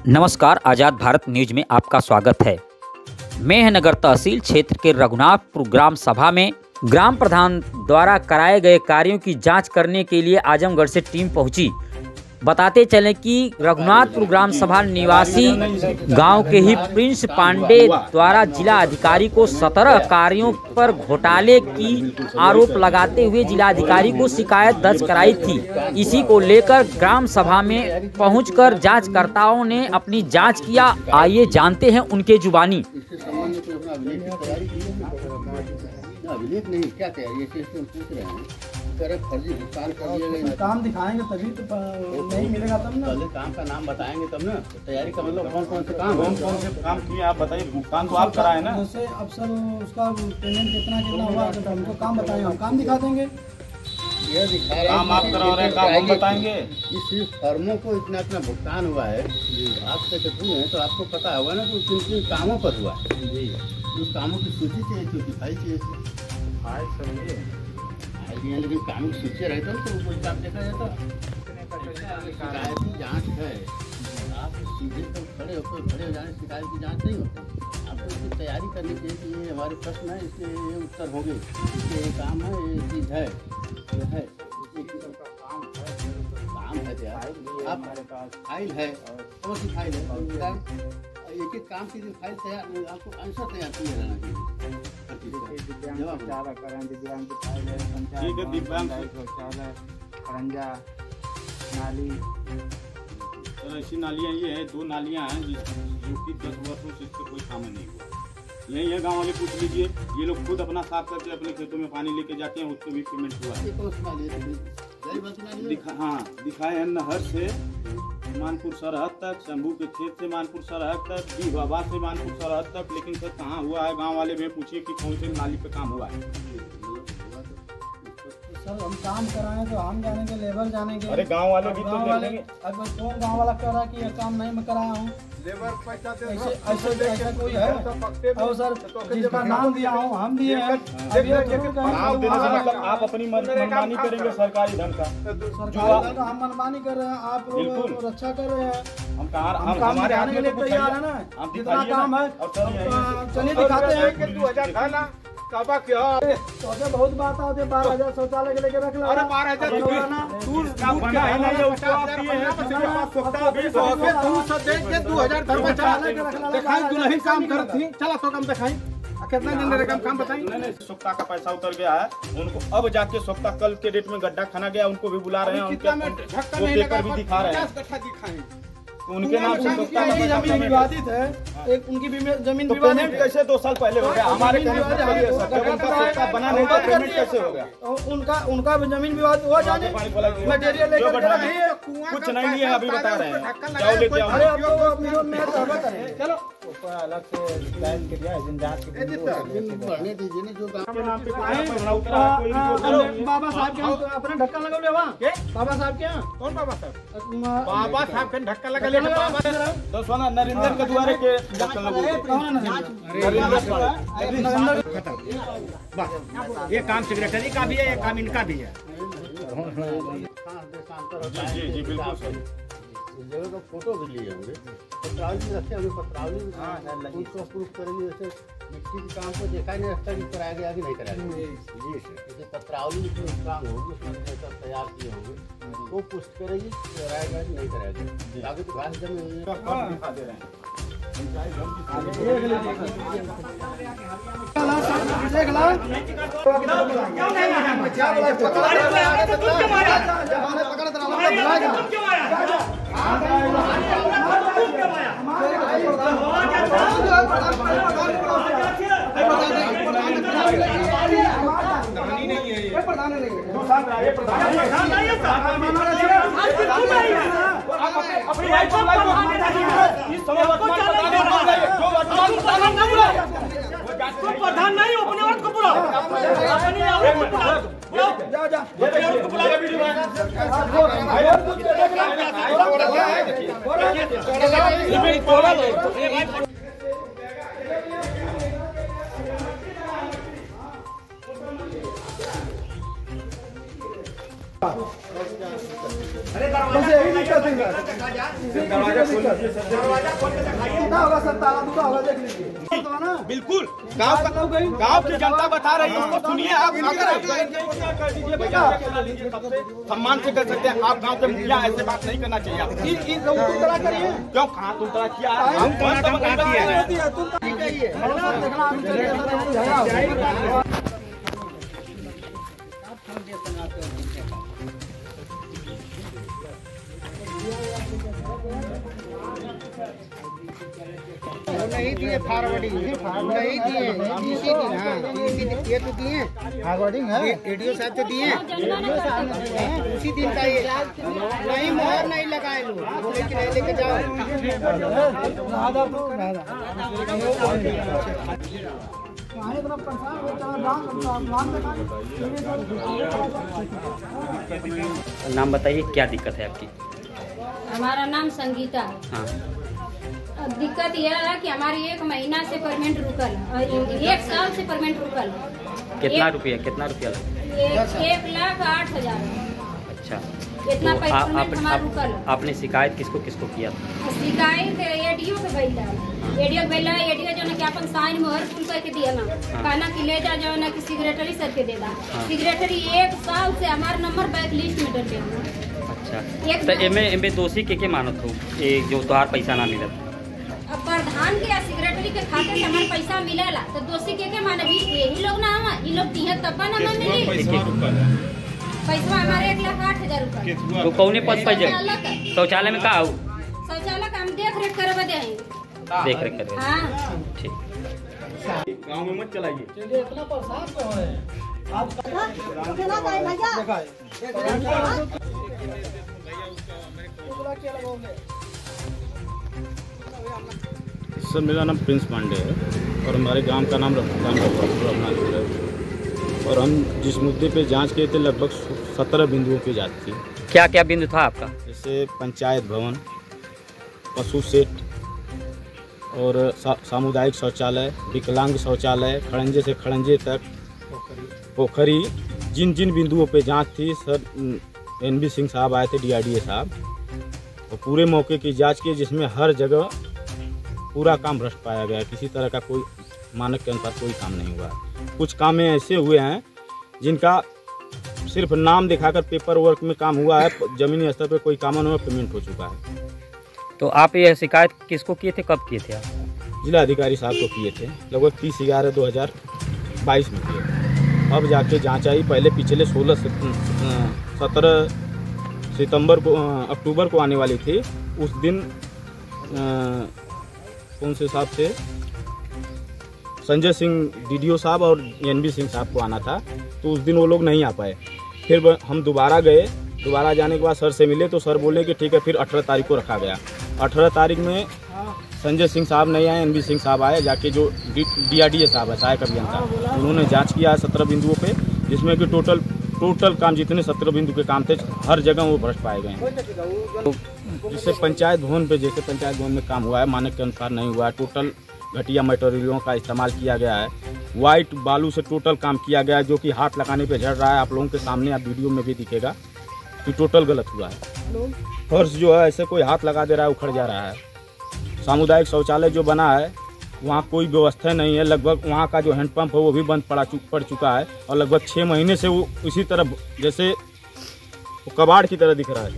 नमस्कार, आज़ाद भारत न्यूज में आपका स्वागत है। मेहनगर तहसील क्षेत्र के रघुनाथपुर ग्राम सभा में ग्राम प्रधान द्वारा कराए गए कार्यों की जांच करने के लिए आजमगढ़ से टीम पहुंची। बताते चलें कि रघुनाथपुर ग्राम सभा निवासी गांव के ही प्रिंस पांडे द्वारा जिला अधिकारी को 17 कार्यों पर घोटाले की आरोप लगाते हुए जिला अधिकारी को शिकायत दर्ज कराई थी। इसी को लेकर ग्राम सभा में पहुंचकर जांचकर्ताओं ने अपनी जांच किया। आइए जानते हैं उनके जुबानी। अभिलेख नहीं, क्या तैयारी है पूछ रहे हैं। फर्जी भुगतान कर दिया गया, काम दिखाएंगे तभी तो नहीं मिलेगा तब ना। पहले काम का नाम बताएंगे तब ना। तैयारी का मतलब कौन कौन से काम किए आप बताइए। भुगतान तो आप कराए ना। जैसे अब सर उसका पेमेंट कितना हुआ तो हमको काम बताएंगे, हम काम दिखा देंगे। यह दिखा रहे काम आप करा रहे हैं, काम हम बताएंगे। इस फर्मों को इतना इतना भुगतान हुआ है। आप सेक्रेटरी हैं तो आपको पता होगा ना कि किन किन कामों पर हुआ है। उस कामों की सूची चाहिए थी, दिखाई चाहिए थी। लेकिन काम की सूची रहता तो कोई काम देखा जाता। शिकायत की जाँच है, आप सीधे तो खड़े हो जाने शिकायत की जाँच नहीं होती। आपको इसकी तैयारी करनी चाहिए कि ये हमारे प्रश्न है, इसके ये उत्तर होंगे, इसके ये काम है, ये चीज़ है, ये है काम है तैयार। आप फाइल है, कौन सी फाइल है, एक एक काम की जो फाइल तैयार, आपको आंसर तैयार किया जाना चाहिए। दिव्यांग खरंजा नाली, सर ऐसी नालियाँ ये है, 2 नालियाँ हैं जो कि 10 वर्षों से इससे कोई काम नहीं हुआ। यही है, गाँव वाले पूछ लीजिए। ये लोग खुद अपना साफ करके अपने खेतों में पानी लेके जाते हैं, उसको भी पेमेंट हुआ है। दिखाए हैं नहर से मानपुर सरहद तक, शंभू के खेत से मानपुर सरहद तक, बीहवा से मानपुर सरहद तक। लेकिन सर कहाँ हुआ है, गांव वाले भी पूछिए कि कौन से नाली पे काम हुआ है। सर हम काम कराएं तो हम जानेंगे, लेबर जानेंगे। अरे गांव वाले भी तो देखेंगे। अब कौन गांव वाला कह रहा है कि यह काम नहीं मैं कराया हूँ। लेबर पैसा ऐसा कोई है? और सर जिसका नाम दिया हूँ हम दिए हैं। नाम देने से मतलब आप अपनी मनमानी करेंगे सरकारी धन का। सरकारी हम मनमानी कर रहे हैं, आप लोग रक्षा कर रहे हैं। हम हमारे आने के लिए तैयार है ना। जितना काम है चलिए दिखाते हैं। 2000 काबा क्या तो बहुत बात आती है। 12,000 शौचालय के लेके रख लो। अरे 12,000 दुल्हन काम करती। चला तो काम दिखाई कितना दिन रहेगा काम बताइए। नहीं, सोख्ता का पैसा उतर गया है उनको। अब जाके सोख्ता कल के डेट में गड्ढा खाना गया, उनको भी बुला रहे हैं, उनके पेपर भी दिखा रहे हैं। उनके नाम से जमीन विवादित है। एक उनकी जमीन तो पेमेंट कैसे 2 साल पहले हो गया? हमारे बना नहीं तो पेमेंट कैसे हो गया? उनका जमीन विवाद हुआ, जाने मटेरियल लेकर कुछ नहीं है, अभी बता रहे हैं। जाओ लेके आओ। अरे अब तो विरोध में करें। चलो अलग से लाइन के दिया बढ़ने दीजिए ना। जो बाबा साहब के अपने ढक्कन लगा ले वहाँ। बाबा साहब के यहाँ कौन बाबा साहब? बाबा साहब के ढक्कन लगा ले। दोस्तों नरेंद्र के द्वारे के ढक्कन लगा। ये काम सेक्रेटरी का भी है, ये काम इनका भी है। जी बिल्कुल सर। इस जगह का फोटो भी लिए होंगे, पत्रावली रखे होंगे। पत्रावली उसको प्रूफ करेंगे। जैसे मिट्टी के काम को देखा नहीं रास्ता भी कराया गया कि नहीं कराया गया। जी सर, जैसे पत्रावली काम होगी उसमें सब तैयार किए होंगे, वो पुष्टि करेगी कराया गया कि नहीं कराया गया। आगे तो घास जमी हुई दिखा दे रहे हैं। प्रधान नहीं अपने वक्त को बुलाओ। बस यही दिक्कत है सर। कितना होगा सर? ताला टूटा होगा, देख लीजिए। बिल्कुल गांव की जनता बता रही है, उसको सुनिए आप। सम्मान से कर सकते हैं आप। गांव के मुखिया ऐसे बात नहीं करना चाहिए। क्यों कहाँ तुम तरह किया? नहीं दिए फॉरवर्डिंग, नहीं दिए इसी दिन। हाँ इसी दिन ये तो दिए फॉरवर्डिंग है। वीडियो साहब तो दिए, उसी दिन का ये नहीं मोहर नहीं लगाए लोग, लेकिन लेके जाओ। नाम बताइए, क्या दिक्कत है आपकी? हमारा नाम संगीता है। हाँ, अब दिक्कत यह है कि हमारी 1 महीना से पेमेंट रुकल है और 1 साल से पेमेंट रुकल है। कितना रुपया लगा? 1,08,000। अच्छा, इतना तो पैसा पेमेंट हमारा रुकल है। आपने शिकायत किसको किसको किया था? शिकायत एडीओ के भैया, एडीओ भैया, एडीओ जो ना कि अपन साइन मोहर फुल करके दिया ना, कहना कि ले जा, जो ना कि सेक्रेटरी सर के देगा। सेक्रेटरी 1 साल से हमारा नंबर बैक लिस्ट में डल गया। अच्छा, तो एमे दोषी के मानत हो जो तोहार पैसा ना मिलत? अब प्रधान के या सेक्रेटरी के खाते से हमारे पैसा मिलेला तो दोषी के माने भी यही लोग ना हम, ये लोग दिए तब ना मिली। पैसा हमारे 1,08,000 रुपये। तो कौने पद पर शौचालय में का हो? शौचालय का हम देख रेख करवा दे। देख रेख कर। हाँ ठीक, गाँव में मत चलाइए। इतना परेशान क्यों है आप? सर मेरा नाम प्रिंस पांडे है और हमारे गांव का नाम रघुनाथपुर है। और हम जिस मुद्दे पे जांच किए थे लगभग 17 बिंदुओं पे जांच थी। क्या क्या बिंदु था आपका? जैसे पंचायत भवन, पशु सेट और सामुदायिक शौचालय, विकलांग शौचालय, खड़ंजे से खड़ंजे तक, पोखरी, जिन जिन बिंदुओं पे जांच थी सर NB सिंह साहब आए थे, DRDA साहब, और पूरे मौके की जांच की जिसमें हर जगह पूरा काम भ्रष्ट पाया गया। किसी तरह का कोई मानक के अनुसार कोई काम नहीं हुआ। कुछ काम ऐसे हुए हैं जिनका सिर्फ नाम दिखाकर पेपर वर्क में काम हुआ है, जमीनी स्तर पर कोई काम नहीं हुआ, पेमेंट हो चुका है। तो आप ये शिकायत किसको किए थे, कब किए थे आप? जिला अधिकारी साहब को किए थे, लगभग 30/11/2022 में किए। अब जाके जांच आई। पहले पिछले 17 सितंबर को, अक्टूबर को आने वाली थी। उस दिन कौन से साहब थे, संजय सिंह DDO साहब और NB सिंह साहब को आना था, तो उस दिन वो लोग नहीं आ पाए। फिर हम दोबारा गए। दोबारा जाने के बाद सर से मिले तो सर बोले कि ठीक है, फिर 18 तारीख को रखा गया। 18 तारीख में संजय सिंह साहब नहीं आए, NB सिंह साहब आए। जाके जो DRDA साहब है, सहायक अभियंता, उन्होंने जांच किया है 17 बिंदुओं पे, जिसमें कि टोटल काम जितने 17 बिंदु के काम थे हर जगह वो भ्रष्ट पाए गए हैं। जैसे पंचायत भवन में काम हुआ है, मानक के अनुसार नहीं हुआ है। टोटल घटिया मटेरियलों का इस्तेमाल किया गया है। वाइट बालू से टोटल काम किया गया है, जो कि हाथ लगाने पे झड़ रहा है। आप लोगों के सामने, आप वीडियो में भी दिखेगा कि टोटल गलत हुआ है। फर्श जो है ऐसे कोई हाथ लगा दे रहा है, उखड़ जा रहा है। सामुदायिक शौचालय जो बना है वहाँ कोई व्यवस्था नहीं है। लगभग वहाँ का जो हैंडपम्प है वो भी बंद पड़ चुका है और लगभग 6 महीने से वो इसी तरह जैसे वो कबाड़ की तरह दिख रहा है।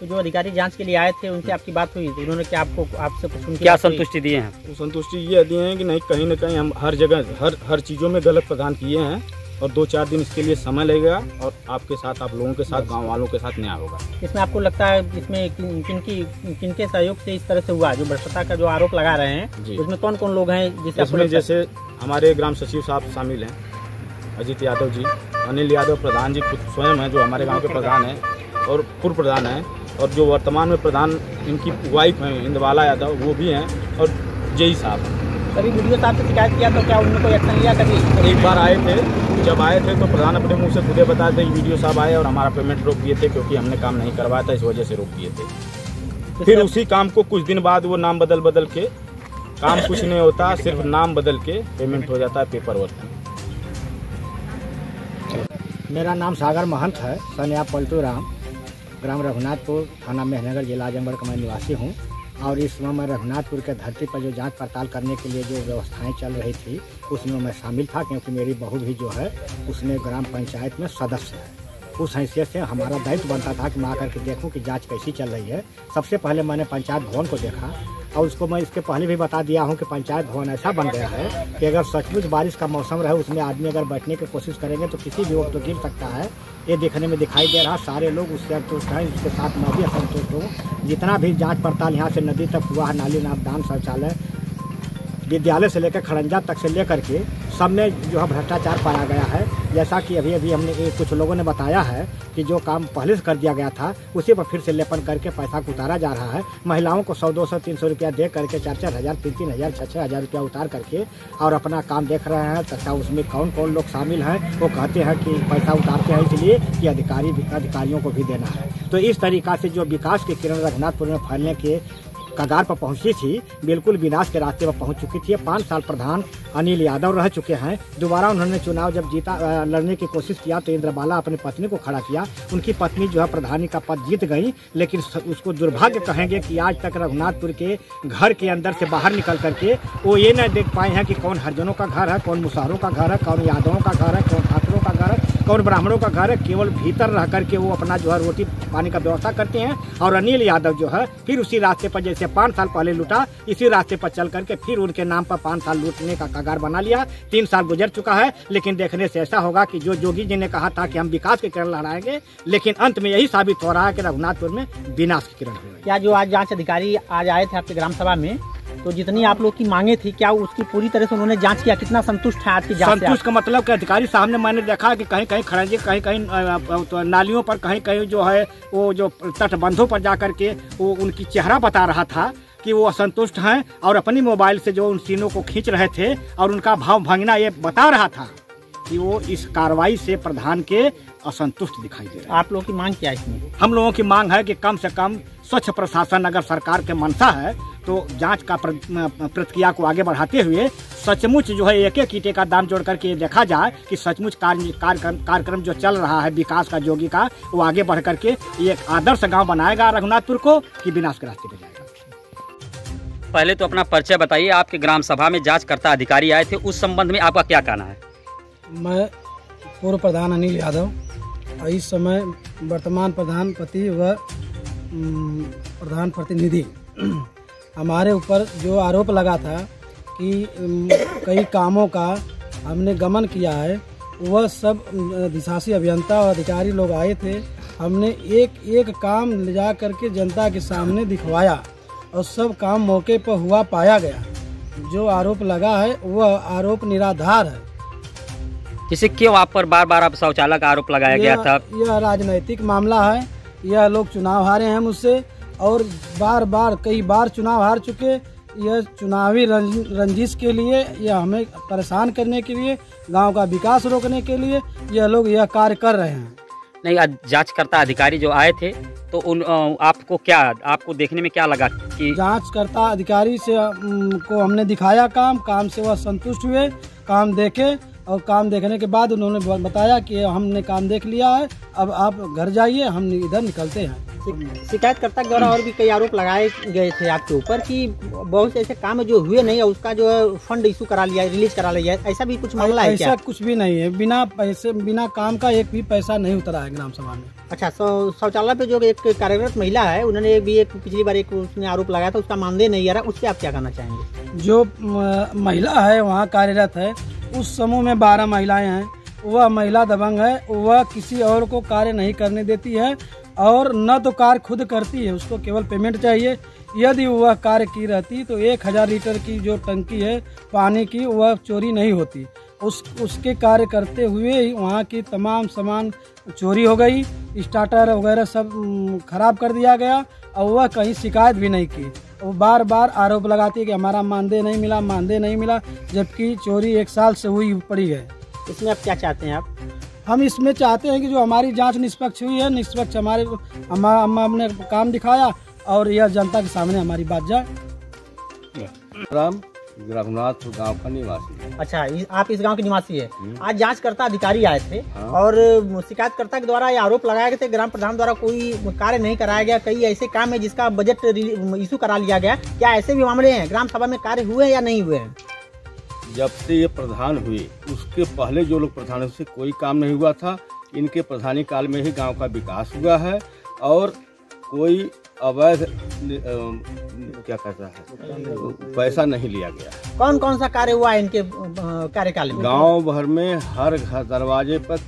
तो जो अधिकारी जांच के लिए आए थे उनसे आपकी बात हुई, तो उन्होंने क्या आपसे कुछ क्या संतुष्टि दिए हैं? वो संतुष्टि ये दिए हैं कि नहीं, कहीं ना कहीं हम हर जगह हर चीज़ों में गलत प्रदान किए हैं और 2-4 दिन इसके लिए समय लगेगा और आपके साथ, आप लोगों के साथ, गांव वालों के साथ न्याय होगा। इसमें आपको लगता है इसमें किनके सहयोग से इस तरह से हुआ, जो भ्रष्टाचार का जो आरोप लगा रहे हैं, उसमें कौन कौन लोग हैं? जिसमें जैसे हमारे ग्राम सचिव साहब शामिल हैं, अजीत यादव जी, अनिल यादव प्रधान जी खुद स्वयं हैं जो हमारे गाँव के प्रधान हैं और पूर्व प्रधान हैं, और जो वर्तमान में प्रधान इनकी वाइफ हैं इंदवाला यादव, वो भी हैं, और जेई साहब। कभी वीडियो साहब से शिकायत किया तो क्या उन्होंने कोई एक्शन लिया? कभी एक बार आए थे, जब आए थे तो प्रधान अपने मुंह से खुदे बताए थे कि वीडियो साहब आए और हमारा पेमेंट रोक दिए थे क्योंकि हमने काम नहीं करवाया था, इस वजह से रोक दिए थे। फिर उसी काम को कुछ दिन बाद वो नाम बदल के, काम कुछ नहीं होता, सिर्फ नाम बदल के पेमेंट हो जाता है पेपर वर्क में। मेरा नाम सागर महंत है, सन्या पलटू राम, ग्राम रघुनाथपुर, थाना मेहनगर, जिला आजमगढ़ का मैं निवासी हूँ। और इस समय मैं रघुनाथपुर के धरती पर जो जांच पड़ताल करने के लिए जो व्यवस्थाएं चल रही थी उसमें मैं शामिल था, क्योंकि मेरी बहू भी जो है उसमें ग्राम पंचायत में सदस्य है। उस हैसियत से हमारा दायित्व बनता था कि मैं आकर के देखूं कि जांच कैसी चल रही है। सबसे पहले मैंने पंचायत भवन को देखा और उसको मैं इसके पहले भी बता दिया हूं कि पंचायत भवन ऐसा बन गया है कि अगर सचमुच बारिश का मौसम रहे, उसमें आदमी अगर बैठने की कोशिश करेंगे तो किसी भी वक्त तो गिर सकता है। ये देखने में दिखाई दे रहा, सारे लोग उससे संतुष्ट हैं, उसके साथ मैं भी असंतुष्ट हूँ। जितना भी जाँच पड़ताल यहाँ से नदी तक हुआ है, नाली नापदान, शौचालय, विद्यालय से लेकर खड़ंजा तक से लेकर के सब में जो है भ्रष्टाचार पाया गया है। जैसा कि अभी अभी हमने कुछ लोगों ने बताया है कि जो काम पहले से कर दिया गया था उसी पर फिर से लेपन करके पैसा को उतारा जा रहा है। महिलाओं को 100-200-300 रुपया दे करके 4-4 हज़ार, 3-3 हज़ार, 6-6 हज़ार रुपया उतार करके और अपना काम देख रहे हैं। तथा उसमें कौन कौन लोग शामिल हैं वो कहते हैं कि पैसा उतारते हैं इसलिए कि अधिकारियों को भी देना है। तो इस तरीका से जो विकास की किरण रघुनाथपुर में फैलने के कगार पर पहुंची थी, बिल्कुल विनाश के रास्ते पर पहुंच चुकी थी। 5 साल प्रधान अनिल यादव रह चुके हैं। दोबारा उन्होंने चुनाव जब लड़ने की कोशिश किया तो इंद्रबाला अपनी पत्नी को खड़ा किया। उनकी पत्नी जो है प्रधानी का पद जीत गई, लेकिन उसको दुर्भाग्य कहेंगे कि आज तक रघुनाथपुर के घर के अंदर से बाहर निकल करके वो ये न देख पाए हैं कि कौन हरिजनों का घर है, कौन मुसहरों का घर है, कौन यादवों का घर है, कौन ठाकुरों का घर है, कौन ब्राह्मणों का घर है। केवल भीतर रह करके वो अपना जो है रोटी पानी का व्यवस्था करते हैं। और अनिल यादव जो है फिर उसी रास्ते पर जैसे 5 साल पहले लूटा, इसी रास्ते पर चल करके फिर उनके नाम पर 5 साल लूटने का कगार बना लिया। 3 साल गुजर चुका है, लेकिन देखने से ऐसा होगा कि जो जोगी जी ने कहा था कि हम विकास की किरण लहराएंगे, लेकिन अंत में यही साबित हो रहा है कि रघुनाथपुर में विनाश की किरण है। क्या जो आज जांच अधिकारी आज आए थे आपके ग्राम सभा में, तो जितनी आप लोग की मांगे थी क्या उसकी पूरी तरह से उन्होंने जांच किया? कितना संतुष्ट है आज की जांच से? संतुष्ट का मतलब कि अधिकारी साहब ने, मैंने देखा कि कहीं कहीं खड़ंजे, कहीं कहीं तो नालियों पर, कहीं कहीं जो है वो जो तटबंधों पर जाकर के वो उनकी चेहरा बता रहा था कि वो असंतुष्ट हैं और अपनी मोबाइल से जो उन सीनों को खींच रहे थे और उनका भाव भंगना ये बता रहा था कि वो इस कार्रवाई से प्रधान के असंतुष्ट दिखाई दे रहा है। आप लोगों की मांग क्या है इसमें? हम लोगों की मांग है कि कम से कम स्वच्छ प्रशासन, अगर सरकार के मंशा है तो जांच का प्रक्रिया को आगे बढ़ाते हुए सचमुच जो है एक एक ईंटे का दाम जोड़ करके ये देखा जाए कि सचमुच कार्यक्रम जो चल रहा है विकास का, जोगी का, वो आगे बढ़ करके एक आदर्श गांव बनाएगा रघुनाथपुर को कि विनाश के रास्ते पर जाएगा। पहले तो अपना परिचय बताइए। आपके ग्राम सभा में जांचकर्ता अधिकारी आए थे, उस संबंध में आपका क्या कहना है? मैं पूर्व प्रधान अनिल यादव, इस समय वर्तमान प्रधानपति व प्रधान प्रतिनिधि, हमारे ऊपर जो आरोप लगा था कि कई कामों का हमने गमन किया है, वह सब अधिशासी अभियंता और अधिकारी लोग आए थे। हमने एक एक काम ले जा करके जनता के सामने दिखवाया और सब काम मौके पर हुआ पाया गया। जो आरोप लगा है वह आरोप निराधार है। इसे क्यों आप पर बार बार शौचालय का आरोप लगाया गया था? यह राजनैतिक मामला है। यह लोग चुनाव हारे हैं मुझसे और कई बार चुनाव हार चुके। यह चुनावी रंजिश के लिए, यह हमें परेशान करने के लिए, गांव का विकास रोकने के लिए यह लोग यह कार्य कर रहे हैं। नहीं, जांचकर्ता अधिकारी जो आए थे तो आपको देखने में क्या लगा कि जांचकर्ता अधिकारी से को हमने दिखाया काम से वह संतुष्ट हुए, काम देखे और काम देखने के बाद उन्होंने बताया कि हमने काम देख लिया है, अब आप घर जाइए, हम इधर निकलते हैं। शिकायतकर्ता द्वारा और भी कई आरोप लगाए गए थे आपके ऊपर कि बहुत से ऐसे काम जो हुए नहीं है उसका जो है फंड इशू करा लिया, रिलीज करा लिया, ऐसा भी कुछ मामला है क्या? ऐसा कुछ भी नहीं है। बिना पैसे, बिना काम का एक भी पैसा नहीं उतरा है ग्राम सभा में। अच्छा, शौचालय पे जो एक कार्यरत महिला है उन्होंने भी पिछली बार उसने आरोप लगाया था, उसका मानदेय नहीं आ रहा, उस पर आप क्या कहना चाहेंगे? जो महिला है वहाँ कार्यरत है, उस समूह में 12 महिलाएं हैं। वह महिला दबंग है, वह किसी और को कार्य नहीं करने देती है और न तो कार्य खुद करती है, उसको केवल पेमेंट चाहिए। यदि वह कार्य की रहती तो 1000 लीटर की जो टंकी है पानी की, वह चोरी नहीं होती। उसके कार्य करते हुए ही वहाँ की तमाम सामान चोरी हो गई, स्टार्टर वगैरह सब खराब कर दिया गया और वह कहीं शिकायत भी नहीं की। वो बार बार आरोप लगाती है कि हमारा मानदेय नहीं मिला, जबकि चोरी 1 साल से हुई पड़ी है। इसमें आप क्या चाहते हैं? हम इसमें चाहते हैं कि जो हमारी जांच निष्पक्ष हुई है, निष्पक्ष हमने काम दिखाया और यह जनता के सामने हमारी बात जाए। राम रघुनाथपुर गांव का निवासी। अच्छा, आप इस गांव के निवासी है। आज जांचकर्ता अधिकारी आए थे हाँ। और शिकायतकर्ता के द्वारा ये आरोप लगाया गया था ग्राम प्रधान द्वारा कोई कार्य नहीं कराया गया। कई ऐसे काम है जिसका बजट इशू करा लिया गया। क्या ऐसे भी मामले हैं? ग्राम सभा में कार्य हुए या नहीं हुए हैं? जब से ये प्रधान हुए उसके पहले जो लोग प्रधान से कोई काम नहीं हुआ था। इनके प्रधानी काल में ही गांव का विकास हुआ है और कोई अवैध क्या कहता है पैसा नहीं लिया गया। कौन कौन सा कार्य हुआ है इनके कार्यकाल में? गांव भर में हर घर दरवाजे पर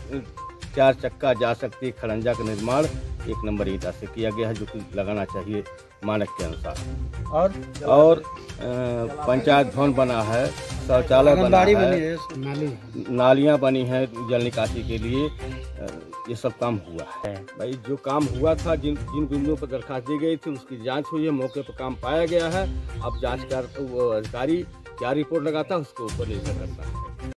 4 चक्का जा सकती खड़ंजा का निर्माण 1 नंबर ईंटा से किया गया है, जो कि लगाना चाहिए मानक के अनुसार। और पंचायत भवन बना है, शौचालय बना है, नालियाँ बनी हैं जल निकासी के लिए। ये सब काम हुआ है। भाई जो काम हुआ था, जिन बिंदुओं पर दरखास्त दी गई थी उसकी जांच हुई है, मौके पर काम पाया गया है। अब जांच कर वो अधिकारी क्या रिपोर्ट लगाता है उसको ऊपर निर्भर करता है।